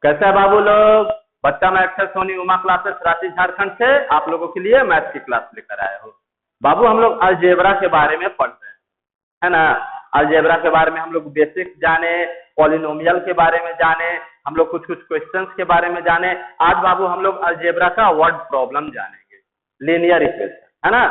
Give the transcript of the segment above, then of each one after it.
कैसे है बाबू लोग? बच्चा मैं अक्षर सोनी उमा क्लासेस रांची झारखंड से आप लोगों के लिए मैथ की क्लास लेकर आया हूँ। बाबू हम लोग अलजेब्रा के बारे में पढ़ रहे हैं, है ना। अलजेब्रा के बारे में हम लोग बेसिक्स जाने, पॉलिनोमियल के बारे में जाने, हम लोग कुछ कुछ क्वेश्चंस के बारे में जाने। आज बाबू हम लोग अलजेब्रा का वर्ड प्रॉब्लम जानेंगे, लीनियर इक्वेशन, है ना।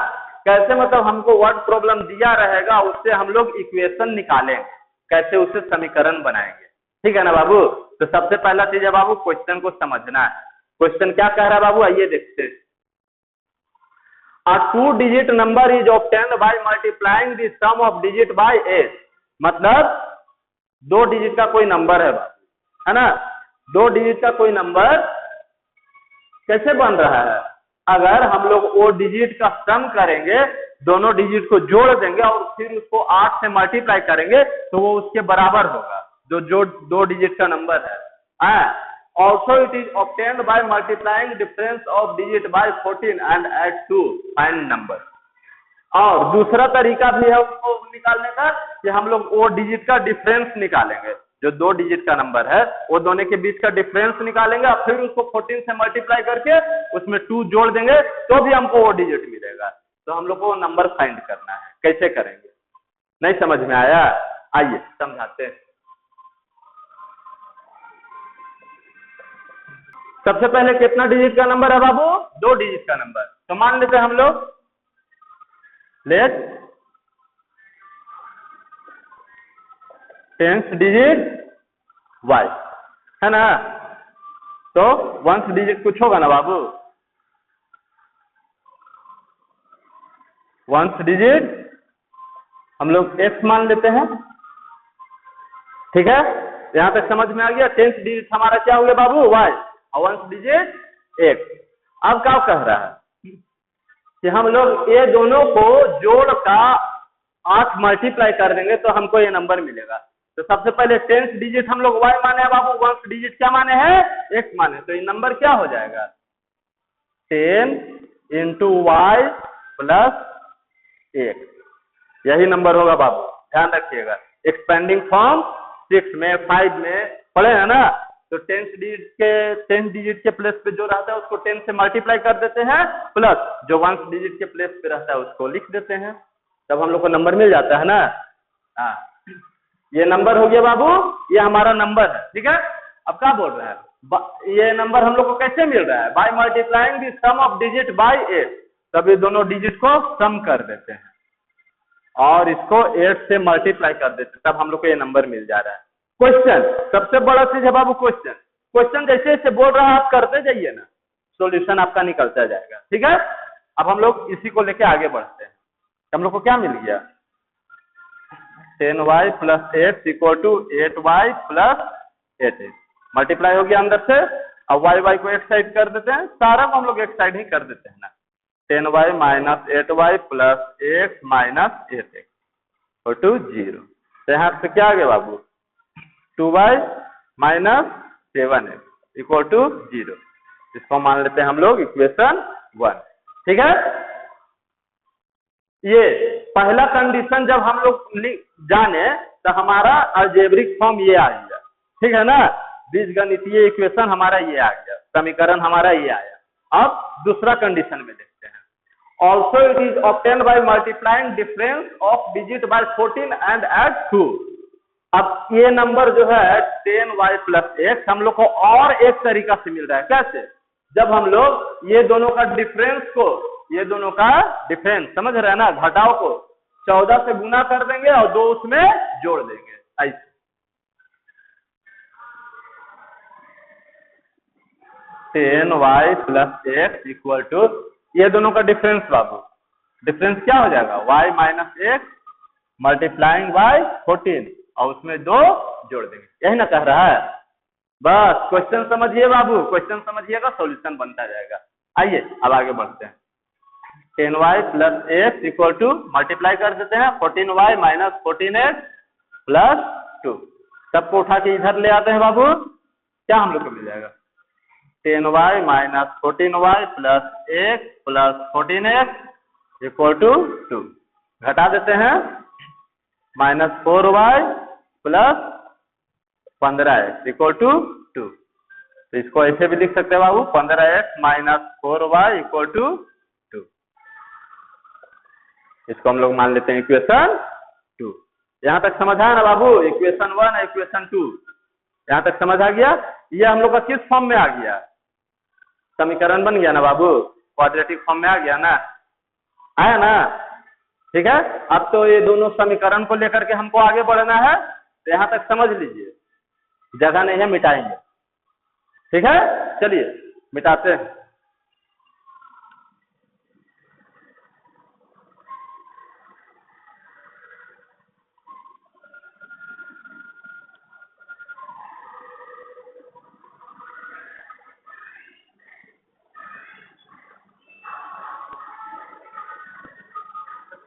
कैसे मतलब हमको वर्ड प्रॉब्लम दिया रहेगा, उससे हम लोग इक्वेशन निकालेंगे, कैसे उससे समीकरण बनाएंगे, ठीक है ना बाबू। तो सबसे पहला चीज है बाबू, क्वेश्चन को समझना है। क्वेश्चन क्या कह रहा है बाबू, आइए देखते हैं। A 2-digit number is obtained by multiplying the sum of digit by 8। मतलब 2 डिजिट का कोई नंबर है बाबू, है ना। 2 डिजिट का कोई नंबर कैसे बन रहा है? अगर हम लोग वो डिजिट का सम करेंगे, दोनों डिजिट को जोड़ देंगे और फिर उसको 8 से मल्टीप्लाई करेंगे तो वो उसके बराबर होगा जो 2 डिजिट का नंबर है। Also it is obtained by multiplying difference of digit by 14 and add to find number। और दूसरा तरीका भी है उसको निकालने का कि हम लोग वो डिजिट का डिफरेंस निकालेंगे, जो 2 डिजिट का नंबर है वो दोनों के बीच का डिफरेंस निकालेंगे और फिर उसको 14 से मल्टीप्लाई करके उसमें 2 जोड़ देंगे तो भी हमको वो डिजिट मिलेगा। तो हम लोग को वो नंबर फाइंड करना है, कैसे करेंगे? नहीं समझ में आया? आइए समझाते हैं। सबसे पहले कितना डिजिट का नंबर है बाबू? 2 डिजिट का नंबर। तो मान लेते हैं हम लोग, लेट 10th डिजिट y, है ना। तो 1st डिजिट कुछ होगा ना बाबू, 1st डिजिट हम लोग x मान लेते हैं, ठीक है। यहां तक समझ में आ गया। 10th डिजिट हमारा क्या हो गया बाबू? y, और 1st डिजिट x। अब क्या कह रहा है कि हम लोग ये दोनों को जोड़ का 8 मल्टीप्लाई कर देंगे तो हमको ये नंबर मिलेगा। तो सबसे पहले 10th डिजिट हम लोग y माने हैं बाबू, 1st डिजिट क्या माने हैं? x माने। तो ये नंबर क्या हो जाएगा? 10 into y प्लस x, यही नंबर होगा बाबू, ध्यान रखिएगा। एक्सपेंडिंग फॉर्म 6 में 5 में पढ़े है ना। तो 10th डिजिट के प्लेस पे जो रहता है उसको 10 से मल्टीप्लाई कर देते हैं, प्लस जो 1st डिजिट के प्लेस पे रहता है उसको लिख देते हैं, तब हम लोग को नंबर मिल जाता है ना। हाँ, ये नंबर हो गया बाबू, ये हमारा नंबर है, ठीक है। अब क्या बोल रहा है, ये नंबर हम लोग को कैसे मिल रहा है? By multiplying the sum of digit by 8। तब ये दोनों डिजिट को सम कर देते हैं और इसको 8 से मल्टीप्लाई कर देते हैं, तब हम लोग को ये नंबर मिल जा रहा है। क्वेश्चन सबसे बड़ा चीज है बाबू, क्वेश्चन जैसे जैसे बोल रहा है आप करते जाइए ना, सॉल्यूशन आपका निकलता जाएगा, ठीक है। अब हम लोग इसी को लेके आगे बढ़ते हैं। हम लोग को क्या मिल गया? 10y plus 8 equal to 8y plus 8 multiply हो गया अंदर से। अब y को एक साइड कर देते हैं, सारा को हम लोग एक साइड ही कर देते हैं ना। 10y minus 8y plus 8 minus 8x equal to 0। तो यहाँ से क्या आ गया बाबू? 2y minus 7x equal to 0। इसको मान लेते हैं हम लोग इक्वेशन 1, ठीक है। ये पहला कंडीशन जब हम लोग जाने तो हमारा अलजेब्रिक फॉर्म ये आ गया, ठीक है ना। बीजगणितीय इक्वेशन हमारा ये आ गया, समीकरण हमारा ये आया। अब दूसरा कंडीशन में देखते हैं। Also it is obtained by multiplying difference of digit by 14 and add 2। अब ये नंबर जो है 10y प्लस x हम लोग को और एक तरीका से मिल रहा है। कैसे? जब हम लोग ये दोनों का डिफरेंस को, ये दोनों का डिफरेंस समझ रहे हैं ना, घटाव को 14 से गुना कर देंगे और 2 उसमें जोड़ देंगे, ऐसे। 10y plus x equal to ये दोनों का डिफरेंस बाबू, डिफरेंस क्या हो जाएगा? y minus x multiplying by 14 और उसमें 2 जोड़ देंगे, यही ना कह रहा है। बस क्वेश्चन समझिए बाबू, क्वेश्चन समझिएगा, सॉल्यूशन बनता जाएगा। आइए अब आगे बढ़ते हैं। 10y plus x equal to multiply कर देते हैं 14y माइनस 14x प्लस 2। सबको उठा के इधर ले आते हैं बाबू, क्या हम लोग को मिल जाएगा? 10y minus 14y plus x plus 14x equal to 2। घटा देते हैं, minus 4y plus 15x equal to 2। तो इसको ऐसे भी लिख सकते हैं बाबू, 15x minus 4y equal to 2। इसको हम लोग मान लेते हैं इक्वेशन 2। यहाँ तक समझ आया ना बाबू? इक्वेशन 1 और इक्वेशन 2 यहाँ तक समझ आ गया। ये हम लोग का किस फॉर्म में आ गया? समीकरण बन गया ना बाबू, क्वाड्रेटिक फॉर्म में आ गया ना, आया ना? ठीक है, अब तो ये दोनों समीकरण को लेकर के हमको आगे बढ़ना है, तो यहाँ तक समझ लीजिए, जगह नहीं है मिटाएंगे। ठीक है, चलिए मिटाते हैं।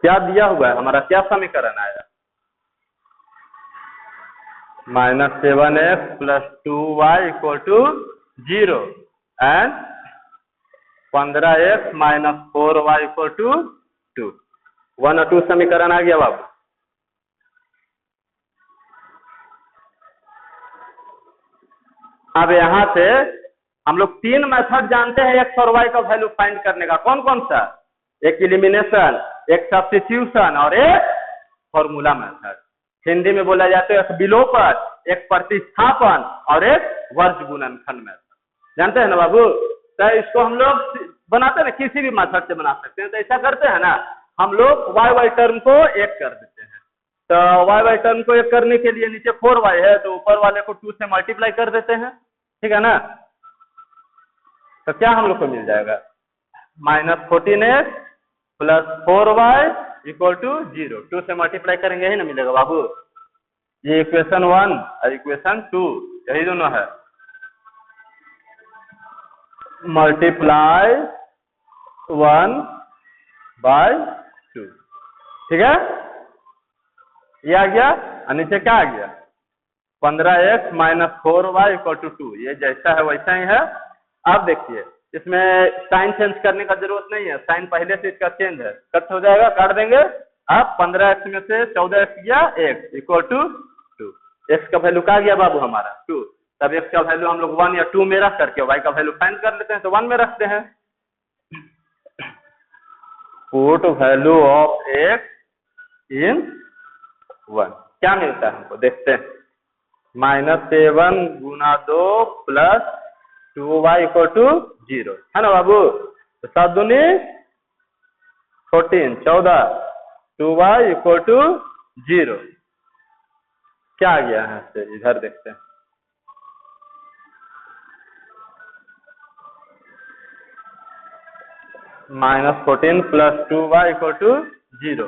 क्या दिया हुआ है हमारा, क्या समीकरण आया? -7x + 2y = 0 and 15x - 4y = 2। 1 और 2 समीकरण आ गया बाबू। अब यहाँ से हम लोग 3 मेथड जानते हैं x और y का वैल्यू फाइंड करने का। कौन कौन सा? एक एलिमिनेशन, एक सब्स्टिट्यूशन और एक फॉर्मूला मेथड। हिंदी में बोला जाता है एक विलोपन, एक प्रतिस्थापन और एक वर्ग गुणनखंड मेथड। जानते हैं ना बाबू? तो इसको हम लोग बनाते हैं ना, किसी भी मेथड से बना सकते हैं। तो ऐसा करते हैं ना, हम लोग y टर्म को एक कर देते हैं। तो y टर्म को एक करने के लिए नीचे 4y है, तो ऊपर वाले को 2 से मल्टीप्लाई कर देते हैं। ठीक है ना? तो क्या हम लोग को मिल जाएगा? -14x + 4y = 0। 2 से मल्टीप्लाई करेंगे ही ना मिलेगा बाबू। ये इक्वेशन 1 और इक्वेशन 2 यही दोनों है। मल्टीप्लाई 1/2। ठीक है, ये आ गया। और नीचे क्या आ गया? 15x - 4y = 2। ये जैसा है वैसा ही है। अब देखिए, इसमें साइन चेंज करने का जरूरत नहीं है, साइन पहले से इसका चेंज है, कट हो जाएगा, काट देंगे। अब 15x में से 14x गया, x = 2। x का वैल्यू क्या गया बाबू हमारा? 2। तब x का वैल्यू हम लोग 1 या 2 में रख करके y का वैल्यू फाइंड कर लेते हैं। तो 1 में रखते हैं। पुट वैल्यू ऑफ x इन 1। क्या मिलता है हमको, देखते हैं। -7 × 2 + 2y = 0 है ना बाबू? तो 7 दूनी 14, 14, 2y = 0। क्या आ गया है से? इधर देखते हैं। -14 + 2y = 0।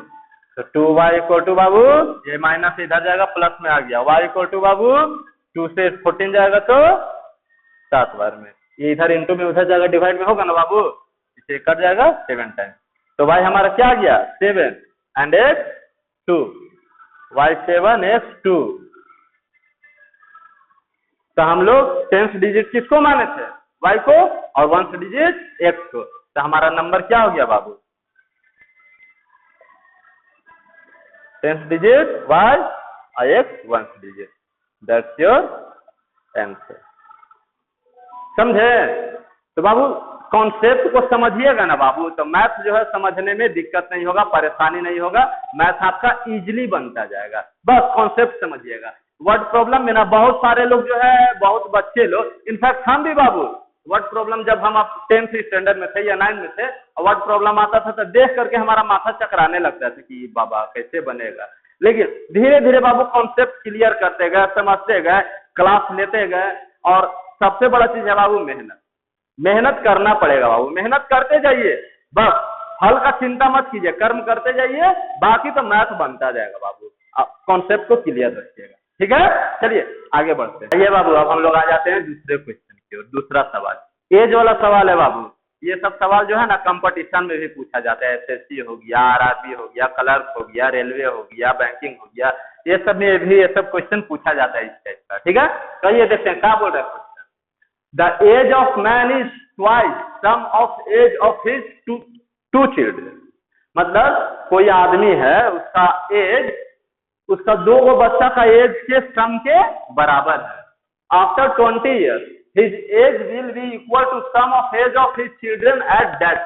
तो 2y = बाबू, ये माइनस इधर जाएगा, प्लस में आ गया। y = बाबू 2 से 14 जाएगा तो 7 बार में, ये इधर इंटू में उधर जाएगा, डिवाइड में होगा ना बाबू, इसे कट जाएगा 7 टाइम। तो y हमारा क्या आ गया? 7 एंड x 2। y 7 x 2। तो हम लोग 10th डिजिट किसको माने थे? y को, और 1st डिजिट x को। तो हमारा नंबर क्या हो गया बाबू? 10th डिजिट y और x 1st digit. That's your answer. समझे? तो बाबू कॉन्सेप्ट को समझिएगा ना बाबू, तो मैथ जो है समझने में दिक्कत नहीं होगा, परेशानी नहीं होगा, मैथ आपका इजीली बनता जाएगा। बस कॉन्सेप्ट समझिएगा। वर्ड प्रॉब्लम में ना बहुत सारे लोग जो है, बहुत बच्चे लोग, इनफैक्ट हम भी बाबू, वर्ड प्रॉब्लम जब हम आप 10th स्टैंडर्ड में थे या 9 में थे, वर्ड प्रॉब्लम आता था तो देख करके हमारा माथा चकराने लगता था कि बाबा कैसे बनेगा। लेकिन धीरे धीरे बाबू कॉन्सेप्ट क्लियर करते गए, समझते गए, क्लास लेते गए। और सबसे बड़ा चीज है बाबू मेहनत। मेहनत करना पड़ेगा बाबू, मेहनत करते जाइए, बस फल का चिंता मत कीजिए, कर्म करते जाइए, बाकी तो मैथ बनता जाएगा बाबू। आप कॉन्सेप्ट को क्लियर रखिएगा। ठीक है, चलिए आगे बढ़ते हैं। ये बाबू अब हम लोग आ जाते हैं दूसरे क्वेश्चन की ओर। दूसरा सवाल एज वाला सवाल है बाबू। ये सब सवाल जो है ना कंपटीशन में भी पूछा जाता है। एसएससी हो गया, आरआरबी हो गया, क्लर्क हो गया, रेलवे हो गया, बैंकिंग हो गया, ये सब में भी ये सब क्वेश्चन पूछा जाता है इस टाइप का। ठीक है, तो ये देखते हैं क्या बोल रहा है question. The age of man is twice sum of age of his two children. मतलब कोई आदमी है, उसका एज, उसका 2 बच्चा का एज के सम के बराबर है। After 20 years his age will be equal to sum of age of his children at that.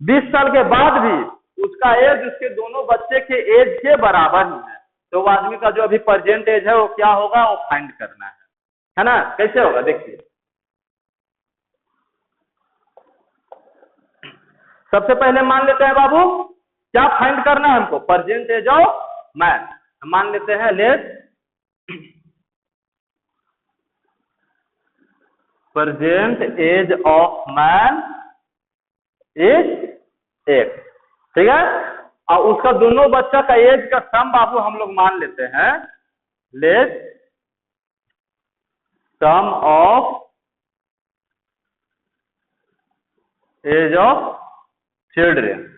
20 साल के बाद भी उसका एज उसके दोनों बच्चे के एज के बराबर ही है। तो वो आदमी का जो अभी प्रेजेंट एज है वो क्या होगा, वो फाइंड करना है ना। कैसे होगा देखिए, सबसे पहले मान लेते हैं बाबू क्या फाइंड करना है हमको, प्रेजेंट एज ऑफ मैन। मान लेते हैं let present age of man is 8, ठीक है। और उसका दोनों बच्चा का एज का सम बाबू हम लोग मान लेते हैं let sum of age of children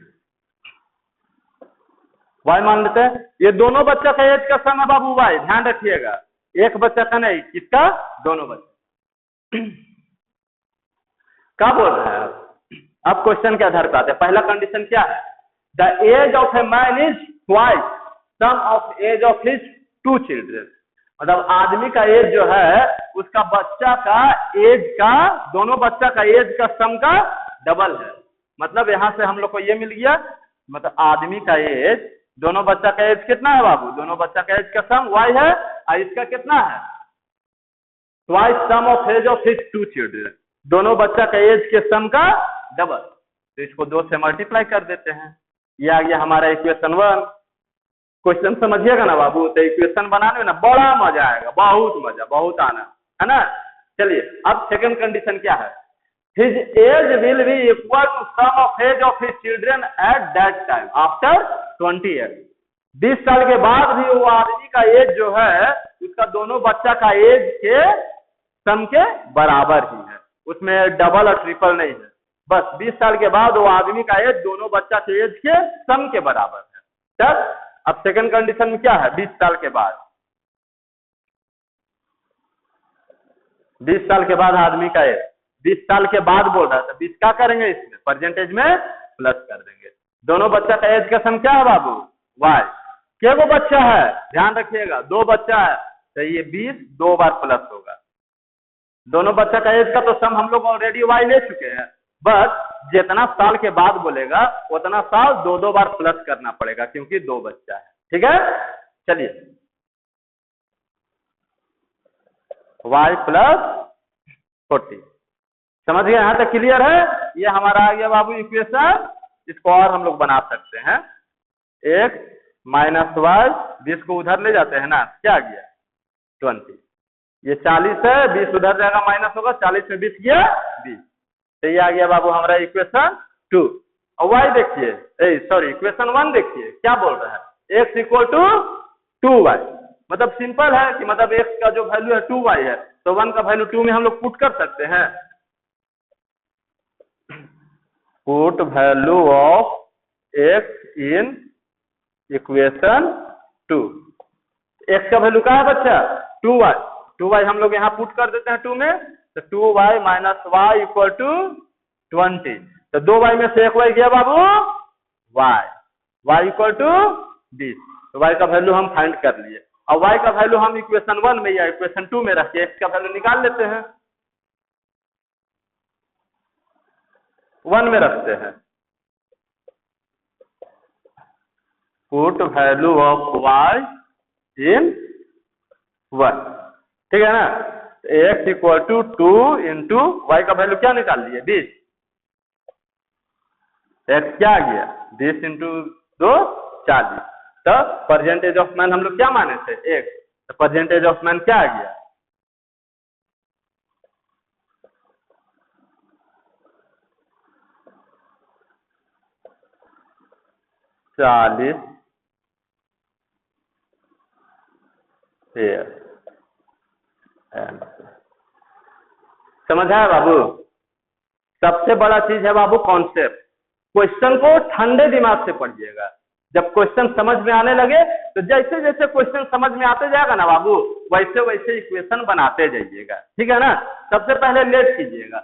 y मान लेते हैं। ये दोनों बच्चा का एज का सम है बाबू वाई, ध्यान रखिएगा, एक बच्चा का नहीं, किसका, दोनों बच्चे। क्या बोल रहे हैं अब क्वेश्चन के आधार पर आते हैं। पहला कंडीशन क्या है, the age of a man is twice sum of age of his 2 children. मतलब आदमी का एज जो है उसका बच्चा का एज का, दोनों बच्चा का एज का सम का डबल है। मतलब यहां से हम लोग को ये मिल गया, मतलब आदमी का एज, दोनों बच्चा का एज कितना है बाबू, दोनों बच्चा का एज का सम y है और इसका कितना है twice sum of age of his 2 children, दोनों बच्चा का एज के सम का डबल। तो इसको 2 से मल्टीप्लाई कर देते हैं, ये आ गया हमारा इक्वेशन 1। क्वेश्चन समझिएगा ना बाबू, तो इक्वेशन बनाने में ना बड़ा मजा आएगा, बहुत मजा, बहुत आना है ना। चलिए अब सेकंड कंडीशन क्या है, his age will be equal to sum of age of his children at that time after 20 year. 20 साल के बाद भी वो आदमी का एज जो है उसका दोनों बच्चा का एज के सम के बराबर ही है, उसमें डबल और ट्रिपल नहीं है। बस 20 साल के बाद वो आदमी का एज दोनों बच्चा के एज के सम के बराबर है। तब अब सेकंड कंडीशन में क्या है, 20 साल के बाद, 20 साल के बाद आदमी का एज, 20 साल के बाद बोल रहा है, तो 20 क्या करेंगे, इसमें परसेंटेज में प्लस कर देंगे। दोनों बच्चा का एज का सम क्या है बाबू, वाई। क्या वो बच्चा है, ध्यान रखिएगा 2 बच्चा है, तो ये 20 2 बार प्लस होगा। दोनों बच्चा का एज का तो सम हम लोग ऑलरेडी वाई ले चुके हैं, बस जितना साल के बाद बोलेगा उतना साल 2 बार प्लस करना पड़ेगा, क्योंकि 2 बच्चा है, ठीक है। चलिए y प्लस 40, समझ गए, यहां तक क्लियर है। ये हमारा आ गया बाबू इक्वेशन। इसको और हम लोग बना सकते हैं, x माइनस वाई, 20 को उधर ले जाते हैं ना, क्या आ गया 20, ये 40 है, 20 उधर जाएगा माइनस होगा, 40 में 20 गया 20, तो ये आ गया बाबू हमारा इक्वेशन 2। और y देखिए, सॉरी इक्वेशन 1 देखिए क्या बोल रहा है, x इक्वल टू 2y, मतलब सिंपल है कि मतलब x का जो वैल्यू है 2y है, तो 1 का वैल्यू 2 में हम लोग पुट कर सकते हैं, put value of x in equation 2। x का वैल्यू क्या है बच्चा, 2y, 2y हम लोग यहाँ पुट कर देते हैं 2 में, तो 2y minus y equal to 20, तो 2y में से 1y गया बाबू y इक्वल टू 20, तो y का वैल्यू हम फाइंड कर लिए। और y का वैल्यू हम इक्वेशन 1 में या इक्वेशन 2 में रख के x का वैल्यू निकाल लेते हैं, 1 में रखते हैं, put value of y in 1, ठीक है ना। x equal to 2 into y का वैल्यू क्या निकाल लिए 20, x क्या आ गया 20 इंटू 2 40, तो परसेंटेज ऑफ मैन हम लोग क्या माने थे 1, तो परसेंटेज ऑफ मैन क्या आ गया 40 शेयर। समझ आया बाबू। सबसे बड़ा चीज है बाबू कॉन्सेप्ट, क्वेश्चन को ठंडे दिमाग से पढ़िएगा। जब क्वेश्चन समझ में आने लगे तो जैसे जैसे क्वेश्चन समझ में आते जाएगा ना बाबू, वैसे वैसे इक्वेशन बनाते जाइएगा, ठीक है ना। सबसे पहले लेट कीजिएगा,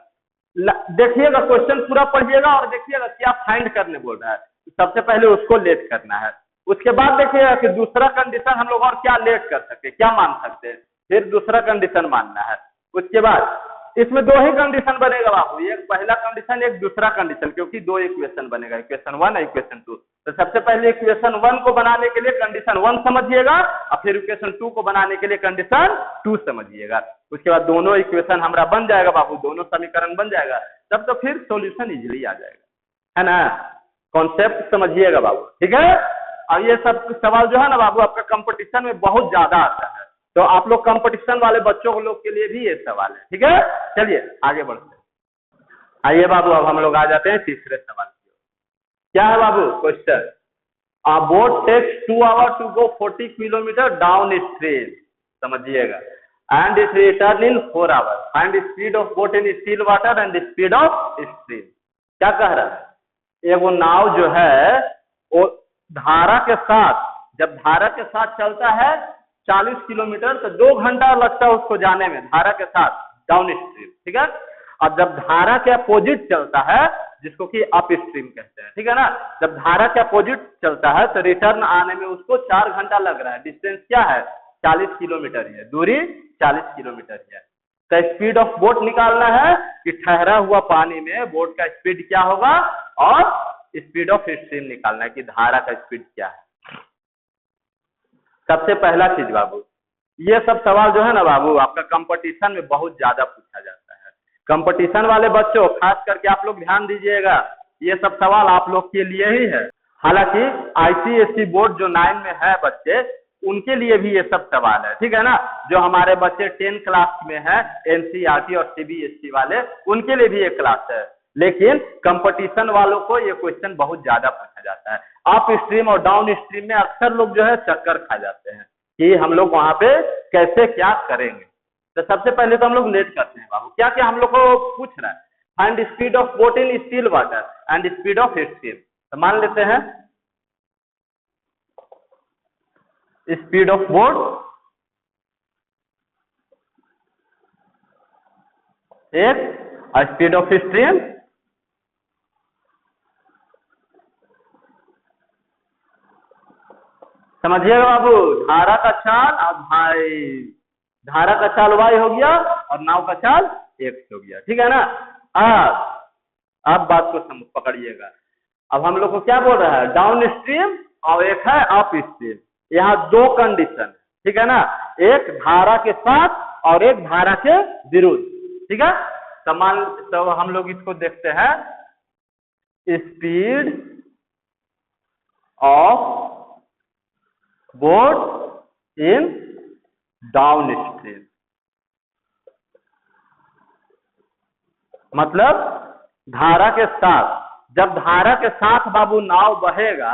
देखिएगा क्वेश्चन पूरा पढ़िएगा और देखिएगा क्या फाइंड करने बोल रहा है, सबसे पहले उसको लेट करना है। उसके बाद देखिएगा कि दूसरा कंडीशन हम लोग और क्या लेट कर सकते हैं, क्या मान सकते हैं, फिर दूसरा कंडीशन मानना है। उसके बाद इसमें दो ही कंडीशन बनेगा बाबू, एक पहला कंडीशन एक दूसरा कंडीशन, क्योंकि दो इक्वेशन बनेगा, इक्वेशन 1 और इक्वेशन 2। तो सबसे पहले इक्वेशन 1 को बनाने के लिए कंडीशन 1 समझिएगा और फिर इक्वेशन 2 को बनाने के लिए कंडीशन 2 समझिएगा। उसके बाद दोनों इक्वेशन हमारा बन जाएगा बाबू, दोनों समीकरण बन जाएगा, तब तो फिर सॉल्यूशन इजीली आ जाएगा, है ना। कॉन्सेप्ट समझिएगा बाबू, ठीक है। और ये सब सवाल जो है ना बाबू आपका कंपटीशन में बहुत ज्यादा आता है, तो आप लोग कंपटीशन वाले बच्चों लोग के लिए भी ये सवाल है, ठीक है। चलिए आगे बढ़ते हैं। आइए बाबू अब हम लोग आ जाते हैं तीसरे सवाल की। क्या है बाबू question, a boat takes 2 hour to go 40 kilometre down stream, समझिएगा, and it return in 4 hour, find speed of boat in still water and speed of stream. क्या कह रहा है, एगो नाव जो है वो धारा के साथ, जब धारा के साथ चलता है 40 किलोमीटर तो 2 घंटा लगता है उसको जाने में धारा के साथ डाउन स्ट्रीम, ठीक है। और जब धारा के अपोजिट चलता है जिसको कि अप स्ट्रीम कहते हैं, ठीक है ना, जब धारा के अपोजिट चलता है तो रिटर्न आने में उसको 4 घंटा लग रहा है। डिस्टेंस क्या है, 40 किलोमीटर है, दूरी 40 किलोमीटर है। तो स्पीड ऑफ बोट निकालना है कि ठहरा हुआ पानी में बोट का स्पीड क्या होगा, और स्पीड ऑफ स्ट्रीम निकालना है कि धारा का स्पीड क्या है। सबसे पहला चीज बाबू, ये सब सवाल जो है ना बाबू आपका कंपटीशन में बहुत ज्यादा पूछा जाता है। कंपटीशन वाले बच्चों खास करके आप लोग ध्यान दीजिएगा, ये सब सवाल आप लोग के लिए ही है। हालांकि आईसीएसई बोर्ड जो 9 में है बच्चे, उनके लिए भी ये सब सवाल है, ठीक है ना। जो हमारे बच्चे 10 क्लास में है, एनसीईआरटी और सीबीएसई वाले, उनके लिए भी ये क्लास है। लेकिन कंपटीशन वालों को ये क्वेश्चन बहुत ज्यादा पूछा जाता है। अप स्ट्रीम और डाउन स्ट्रीम में अक्सर लोग जो है चक्कर खा जाते हैं कि हम लोग वहां पे कैसे क्या करेंगे। तो सबसे पहले तो हम लोग लेट करते हैं बाबू, क्या क्या हम लोग को पूछ रहा है, find speed of boat in still water and speed of stream. तो मान लेते हैं स्पीड ऑफ बोट एक और स्पीड ऑफ स्ट्रीम समझिएगा बाबू, धारा का चाल और भाई धारा का चाल y हो गया और नाव का चाल x हो गया, ठीक है ना। अब बात को पकड़िएगा। अब हम लोग को क्या बोल रहा है, डाउन स्ट्रीम और एक है अप स्ट्रीम। यहाँ दो कंडीशन, ठीक है ना, एक धारा के साथ और एक धारा के विरुद्ध, ठीक है। तो हम लोग इसको देखते हैं, speed of boat in down stream, मतलब धारा के साथ, जब धारा के साथ बाबू नाव बहेगा,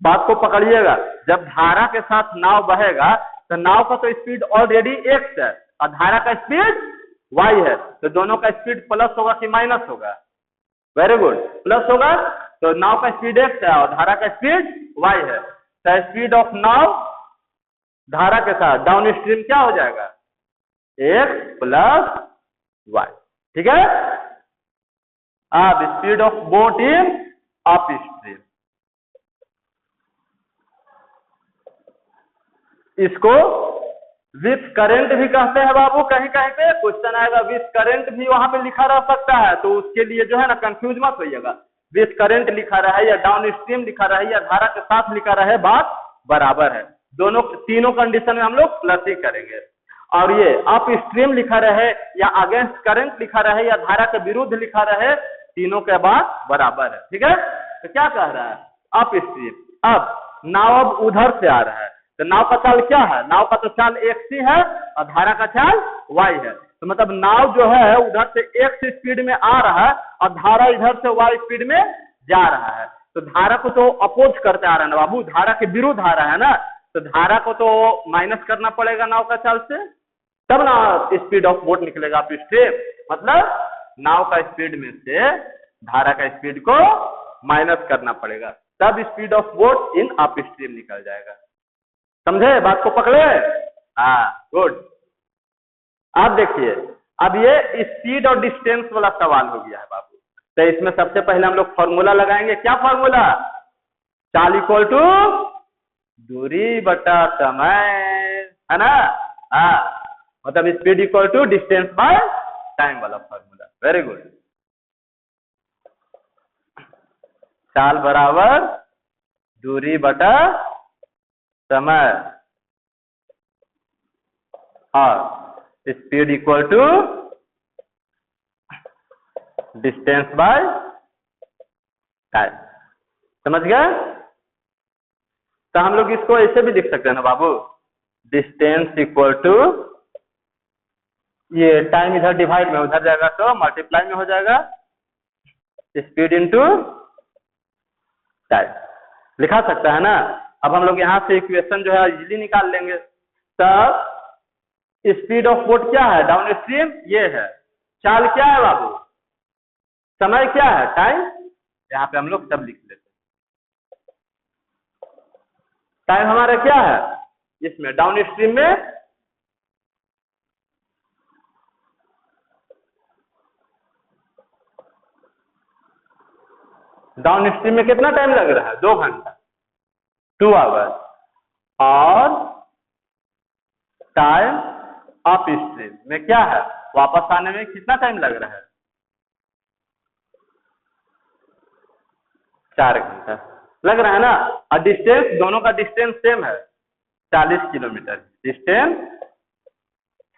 बात को पकड़िएगा, जब धारा के साथ नाव बहेगा तो नाव का तो स्पीड ऑलरेडी x है और धारा का स्पीड y है, तो दोनों का स्पीड प्लस होगा कि माइनस होगा, वेरी गुड, प्लस होगा। तो नाव का स्पीड x है और धारा का स्पीड y है, तो स्पीड ऑफ नाव धारा के साथ डाउन स्ट्रीम क्या हो जाएगा, x प्लस y, ठीक है। अब speed of boat in up stream, इसको विथ करंट भी कहते हैं बाबू, कहीं कहीं पे क्वेश्चन आएगा विथ करंट भी वहां पे लिखा रह सकता है, तो उसके लिए जो है ना कंफ्यूज मत होइएगा, विथ करंट लिखा रहे या डाउन स्ट्रीम लिखा रहे या धारा के साथ लिखा रहे, बात बराबर है। दोनों तीनों कंडीशन में हम लोग प्लस ही करेंगे। और ये अप स्ट्रीम लिखा रहे या अगेंस्ट करंट लिखा रहे या धारा के विरुद्ध लिखा रहे, तीनों के बात बराबर है, ठीक है। तो क्या कह रहा है, अप स्ट्रीम, अब नाव अब उधर से आ रहा है, तो नाव का चाल क्या है, नाव का तो चाल x ही है और धारा का चाल y है, तो मतलब नाव जो है उधर से x स्पीड में आ रहा है और धारा इधर से y स्पीड में जा रहा है। तो धारा को तो अपोज करते आ रहा है ना बाबू, धारा के विरुद्ध आ रहा है ना, तो धारा को तो माइनस करना पड़ेगा नाव का चाल से, तब ना स्पीड ऑफ बोट निकलेगा अप स्ट्रीम। मतलब नाव का स्पीड में से धारा का स्पीड को माइनस करना पड़ेगा, तब speed of boat in up stream निकल जाएगा। समझे, बात को पकड़े, हाँ गुड। अब देखिए, अब ये स्पीड और डिस्टेंस वाला सवाल हो गया है बाबू, तो इसमें सबसे पहले हम लोग फॉर्मूला लगाएंगे। क्या फॉर्मूला, चाल इक्वल टू दूरी बटा समय, है ना। हाँ, मतलब speed equal to distance by time वाला फॉर्मूला। Very good. चाल बराबर दूरी बटा समय और speed equal to distance by time. समझ गए? तो हम लोग इसको ऐसे भी लिख सकते हैं ना बाबू, डिस्टेंस इक्वल टू, ये टाइम इधर डिवाइड में उधर जाएगा तो मल्टीप्लाई में हो जाएगा, स्पीड इनटू टाइम। लिखा सकता है ना। अब हम लोग यहाँ से इक्वेशन जो है इजीली निकाल लेंगे। तब स्पीड ऑफ बोट क्या है? डाउन स्ट्रीम ये है। चाल क्या है बाबू? समय क्या है? टाइम। यहाँ पे हम लोग सब लिख लेते हैं। टाइम हमारा क्या है इसमें? डाउन स्ट्रीम में डाउन स्ट्रीम में कितना टाइम लग रहा है? 2 घंटा, 2 आवर। और टाइम अप स्ट्रीम में क्या है? वापस आने में कितना टाइम लग रहा है? 4 घंटा लग रहा है ना। और डिस्टेंस, दोनों का डिस्टेंस सेम है, 40 किलोमीटर। डिस्टेंस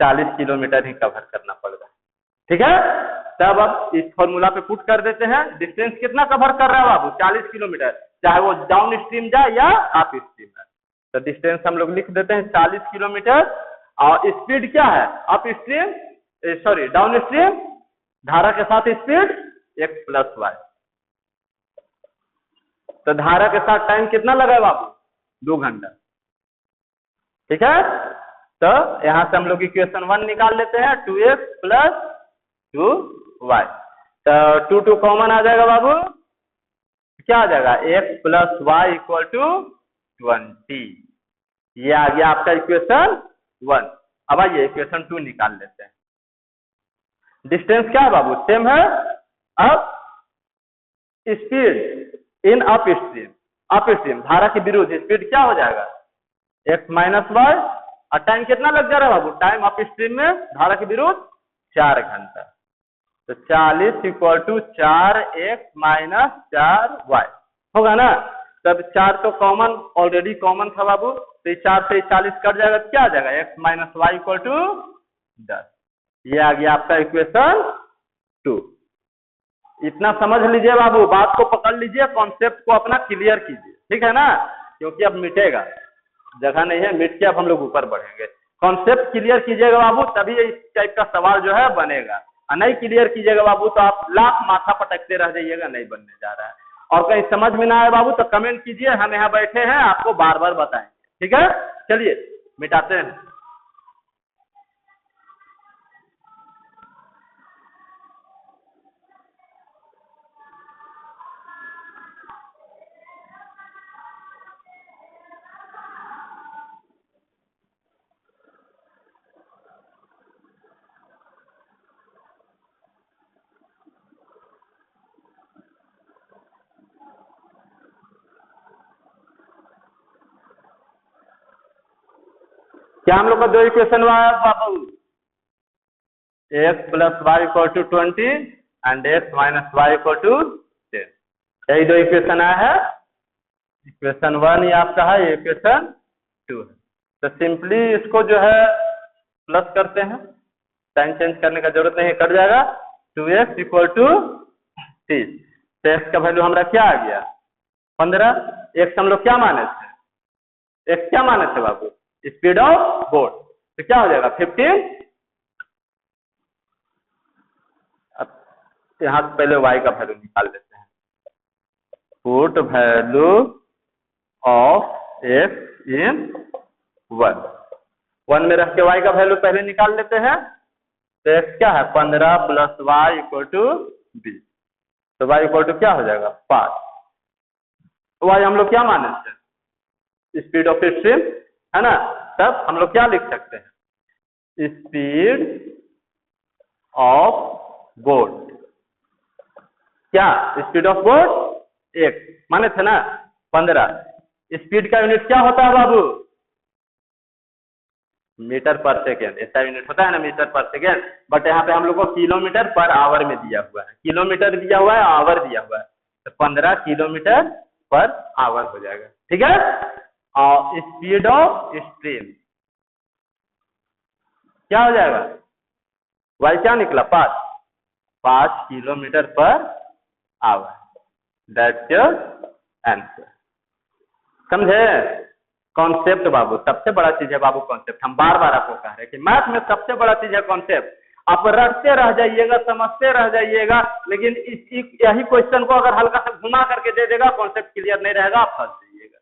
40 किलोमीटर ही कवर करना पड़ रहा है। ठीक है। तब अब इस फॉर्मूला पे पुट कर देते हैं। डिस्टेंस कितना कवर कर रहा है बाबू? 40 किलोमीटर, चाहे वो डाउन स्ट्रीम जाए या अप स्ट्रीम जाए। तो डिस्टेंस हम लोग लिख देते हैं 40 किलोमीटर। और स्पीड क्या है? Up stream, sorry down stream, धारा के साथ स्पीड x प्लस वाई। तो धारा के साथ टाइम कितना लगा है बाबू? 2 घंटा। ठीक है। तो यहां से हम लोग इक्वेशन 1 निकाल लेते हैं, 2x प्लस 2y। तो 2 कॉमन आ जाएगा बाबू, क्या आ जाएगा? x plus y equal to 20। ये आ गया आपका इक्वेशन 1। अब आइए इक्वेशन 2 निकाल लेते हैं। डिस्टेंस क्या है बाबू? सेम है। अब speed in upstream, upstream धारा के विरुद्ध स्पीड क्या हो जाएगा? x minus y. और टाइम कितना लग जा रहा है बाबू? टाइम अप स्ट्रीम में धारा के विरुद्ध 4 घंटा। तो 40 equal to 4x minus 4y होगा ना। तब 4 तो कॉमन, ऑलरेडी कॉमन था बाबू, तो 4 से 40 कट जाएगा तो क्या आ जाएगा? x minus y equal to 10। ये आ गया आपका इक्वेशन 2। इतना समझ लीजिए बाबू, बात को पकड़ लीजिए, कॉन्सेप्ट को अपना क्लियर कीजिए। ठीक है ना, क्योंकि अब मिटेगा, जगह नहीं है, मिट के अब हम लोग ऊपर बढ़ेंगे। कॉन्सेप्ट क्लियर कीजिएगा बाबू, तभी इस टाइप का सवाल जो है बनेगा। और नहीं क्लियर कीजिएगा बाबू तो आप लाख माथा पटकते रह जाइएगा, नहीं बनने जा रहा है। और कहीं समझ में ना आए बाबू तो कमेंट कीजिए, हम यहाँ बैठे हैं, आपको बार बार बताएंगे। ठीक है, चलिए मिटाते हैं। क्या हम लोग का 2 इक्वेशन आया बाबू? x plus y equal to 20 and x minus y equal to 10। यही 2 इक्वेशन आया है। इक्वेशन 1 ये आपका है, ये इक्वेशन 2 है। तो सिंपली इसको जो है प्लस करते हैं, साइन चेंज करने का जरूरत नहीं है, कट जाएगा। 2x equal to 30। तो x का वैल्यू हमारा क्या आ गया? 15। x हम लोग क्या माने थे? x क्या माने थे बाबू? Speed of boat. तो क्या हो जाएगा? 15। अब यहाँ से पहले y का वैल्यू निकाल देते हैं। पुट वैल्यू ऑफ x इन 1 में रख के y का वैल्यू पहले निकाल लेते हैं। तो x क्या है? 15 प्लस वाई इक्वल टू 20। तो y इक्वल टू क्या हो जाएगा? 5। y हम लोग क्या माने थे? स्पीड ऑफ स्ट्रीम है ना। तब हम लोग क्या लिख सकते हैं? Speed of boat. क्या स्पीड ऑफ बोट? 1 माने थे ना। 15 स्पीड का यूनिट क्या होता है बाबू? मीटर पर सेकेंड, ऐसा यूनिट होता है ना मीटर पर सेकेंड, बट यहाँ पे हम लोग को किलोमीटर पर आवर में दिया हुआ है, किलोमीटर दिया हुआ है, आवर दिया हुआ है, तो 15 किलोमीटर पर आवर हो जाएगा। ठीक है, और स्पीड ऑफ स्ट्रीम क्या हो जाएगा, वाई क्या निकला 5 kilometre per hour, that's your answer. समझे, कॉन्सेप्ट बाबू सबसे बड़ा चीज है बाबू, कॉन्सेप्ट। हम बार बार आपको कह रहे हैं कि मैथ में सबसे बड़ा चीज है कॉन्सेप्ट। आप रटते रह जाइएगा, समझते रह जाइएगा, लेकिन यही क्वेश्चन को अगर हल्का सा घुमा करके दे देगा, कॉन्सेप्ट क्लियर नहीं रहेगा, आप फंस जाइएगा।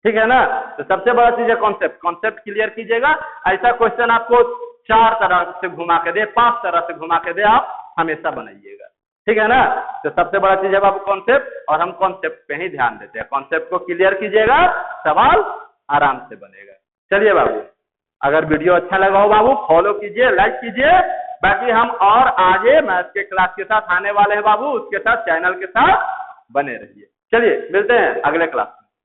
ठीक है ना, तो सबसे बड़ा चीज है कॉन्सेप्ट, कॉन्सेप्ट क्लियर कीजिएगा। ऐसा क्वेश्चन आपको 4 तरह से घुमा के दे, 5 तरह से घुमा के दे, आप हमेशा बनाइएगा। ठीक है ना, तो सबसे बड़ा चीज है बाबू कॉन्सेप्ट, और हम कॉन्सेप्ट पे ही ध्यान देते हैं। कॉन्सेप्ट को क्लियर कीजिएगा, सवाल आराम से बनेगा। चलिए बाबू, अगर वीडियो अच्छा लगा हो बाबू फॉलो कीजिए, लाइक कीजिए। बाकी हम और आगे मैथ के क्लास के साथ आने वाले हैं बाबू, उसके साथ चैनल के साथ बने रहिए। चलिए मिलते हैं अगले क्लास में।